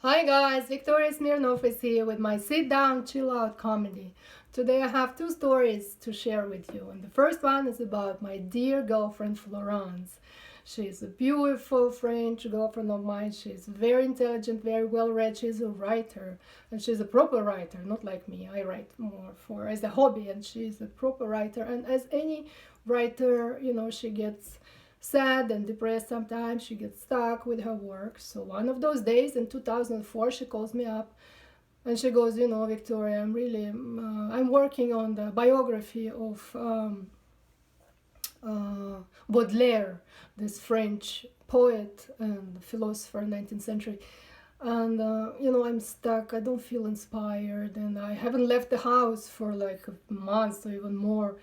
Hi guys, Victoria Smirnov is here with my sit down chill out comedy. Today I have two stories to share with you, and the first one is about my dear girlfriend Florence. She's a beautiful French girlfriend of mine. She's very intelligent, very well read. She's a writer, and she's a proper writer, not like me. I write more for as a hobby, and she's a proper writer. And as any writer, she gets sad and depressed sometimes. She gets stuck with her work. So one of those days in 2004, she calls me up and she goes, Victoria, I'm working on the biography of Baudelaire, this French poet and philosopher, 19th century. And I'm stuck. I don't feel inspired, and I haven't left the house for like a month or even more,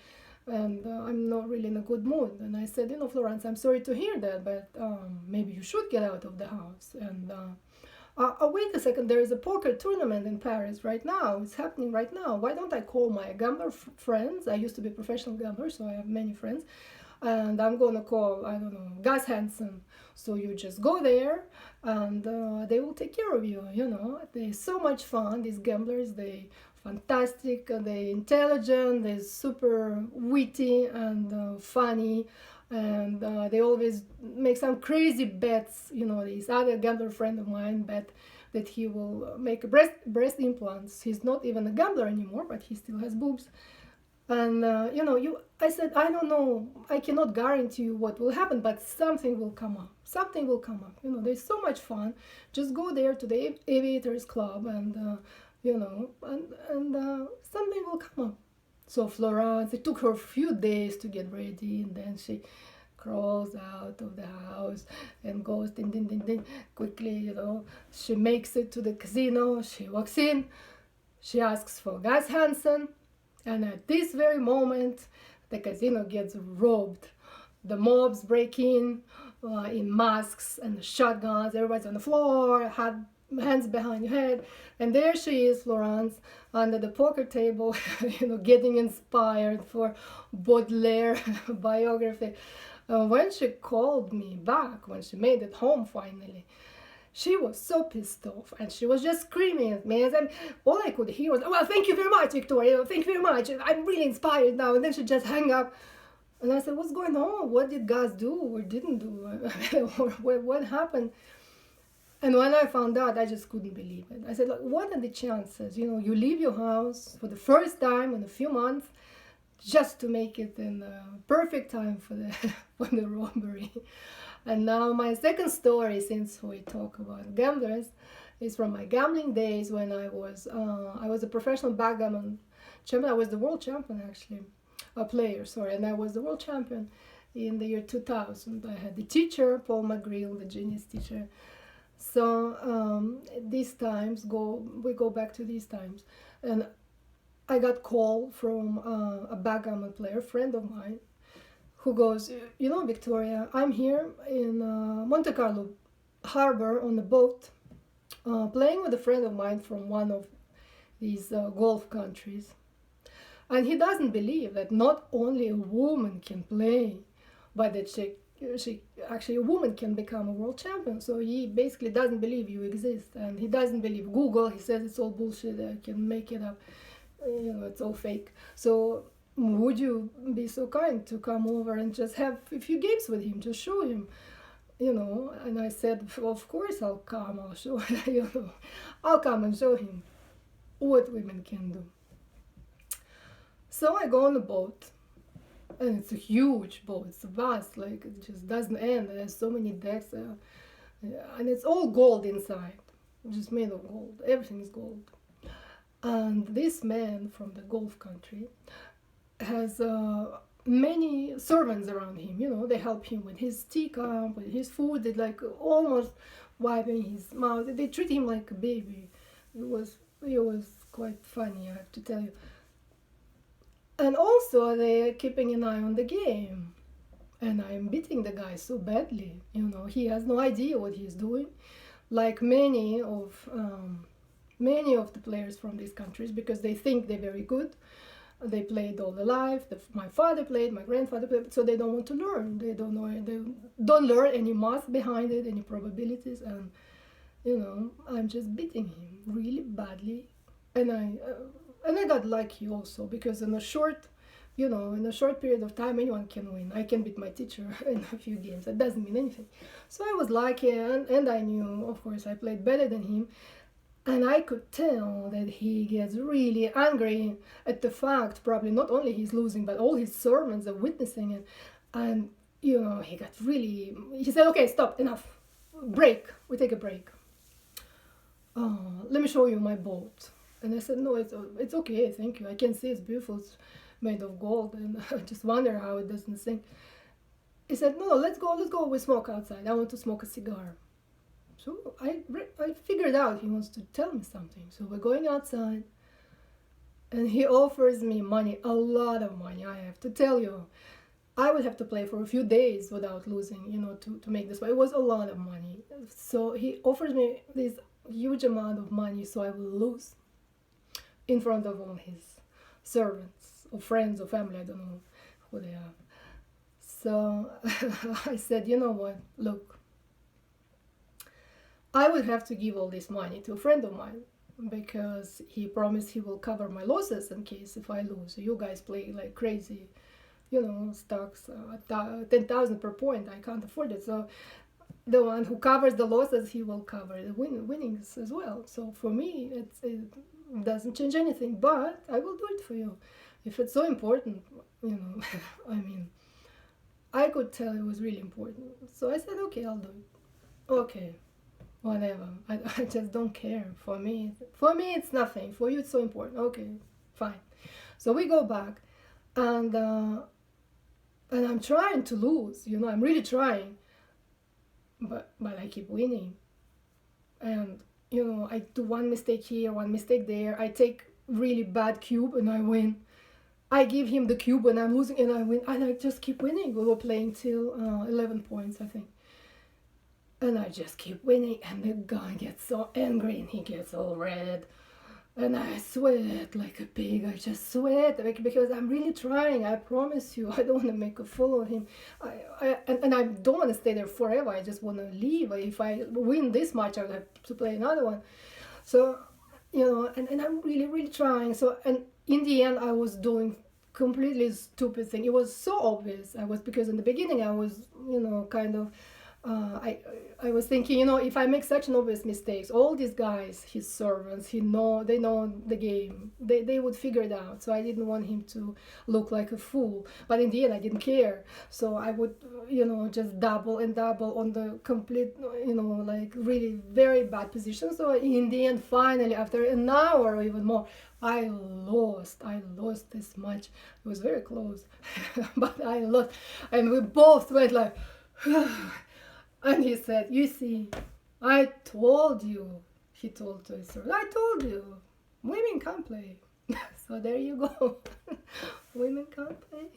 and I'm not really in a good mood. And I said, Florence, I'm sorry to hear that, but maybe you should get out of the house. And wait a second, there is a poker tournament in Paris right now. It's happening right now. Why don't I call my gambler friends? I used to be a professional gambler, so I have many friends. And I'm gonna call, I don't know, Gus Hansen. So you just go there and they will take care of you. They're so much fun, these gamblers. They fantastic, they intelligent, they're super witty and funny, and they always make some crazy bets. This other gambler friend of mine bet that he will make a breast implants. He's not even a gambler anymore, but he still has boobs. And I said, I don't know, I cannot guarantee you what will happen, but something will come up. Something will come up. There's so much fun. Just go there to the Aviators Club, and something will come up. So Florence, it took her a few days to get ready, and then she crawls out of the house and goes din din din din quickly. She makes it to the casino. She walks in. She asks for Gus Hansen. And at this very moment, the casino gets robbed. The mobs break in masks and shotguns. Everybody's on the floor, hands behind your head. And there she is, Florence, under the poker table, getting inspired for Baudelaire biography. When she called me back, when she made it home finally, she was so pissed off, and she was just screaming at me, and all I could hear was, well, thank you very much, Victoria, thank you very much, I'm really inspired now. And then she just hung up, and I said, what's going on? What did Gus do or didn't do? Or what happened? And when I found out, I just couldn't believe it. I said, look, what are the chances? You leave your house for the first time in a few months just to make it in the perfect time for the for the robbery. And now my second story, since we talk about gamblers, is from my gambling days when I was a professional backgammon champion. I was the world champion, actually, a player, sorry, and I was the world champion in the year 2000. I had the teacher, Paul McGreal, the genius teacher. So these times we go back to these times, and I got call from a backgammon player, friend of mine, who goes, Victoria, I'm here in Monte Carlo harbor on a boat, playing with a friend of mine from one of these Gulf countries. And he doesn't believe that not only a woman can play, but that she actually, a woman can become a world champion. So he basically doesn't believe you exist, and he doesn't believe Google. He says it's all bullshit, I can make it up, it's all fake. So would you be so kind to come over and just have a few games with him, just show him, And I said, of course I'll come, I'll show I'll come and show him what women can do. So I go on the boat, and it's a huge boat, it's vast, like it just doesn't end. There's so many decks, and it's all gold inside, just made of gold, everything is gold. And this man from the Gulf country has many servants around him. They help him with his teacup, with his food. They like almost wiping his mouth. They treat him like a baby. It was quite funny, I have to tell you. And also they're keeping an eye on the game, and I'm beating the guy so badly. He has no idea what he's doing, like many of the players from these countries, because they think they're very good. They played all their life. My father played, my grandfather played, so they don't want to learn. They don't learn any math behind it, any probabilities, and I'm just beating him really badly, and I got lucky also because in a short period of time anyone can win. I can beat my teacher in a few games. That doesn't mean anything. So I was lucky, and I knew, of course, I played better than him, and I could tell that he gets really angry at the fact, probably not only he's losing, but all his servants are witnessing it. And, he got really, he said, okay, stop, enough. Break. We take a break. Let me show you my boat. And I said, no, it's okay, thank you. I can see it's beautiful. It's made of gold. And I just wonder how it doesn't sink. He said, no, let's go, we smoke outside. I want to smoke a cigar. So I figured out he wants to tell me something. So we're going outside, and he offers me money, a lot of money. I have to tell you, I would have to play for a few days without losing, to make this. But it was a lot of money. So he offers me this huge amount of money, so I will lose in front of all his servants or friends or family. I don't know who they are. So I said, you know what? Look. I would have to give all this money to a friend of mine because he promised he will cover my losses in case if I lose. So you guys play like crazy, stocks, 10,000 per point. I can't afford it. So the one who covers the losses, he will cover the winnings as well. So for me, it doesn't change anything, but I will do it for you. If it's so important, I mean, I could tell it was really important. So I said, okay, I'll do it. Okay. Whatever. I just don't care. For me, it's nothing. For you, it's so important. Okay, fine. So we go back, and I'm trying to lose. I'm really trying, but I keep winning. And I do one mistake here, one mistake there. I take really bad cube, and I win. I give him the cube, and I'm losing, and I win, and I just keep winning. We were playing till 11 points, I think. And I just keep winning, and the guy gets so angry, and he gets all red, and I sweat like a pig. I just sweat because I'm really trying. I promise you, I don't want to make a fool of him. And I don't want to stay there forever. I just want to leave. If I win this match, I would have to play another one. So, and I'm really, really trying. So, and in the end, I was doing completely stupid thing. It was so obvious. Because in the beginning I was, kind of. I was thinking, if I make such an obvious mistakes, all these guys, his servants, they know the game. They would figure it out. So I didn't want him to look like a fool. But in the end, I didn't care. So I would, just double and double on the complete, like really very bad position. So in the end, finally, after an hour or even more, I lost this match. It was very close, but I lost, and we both went like. And he said, you see, I told you, he told to his servant, I told you, women can't play. So there you go. Women can't play.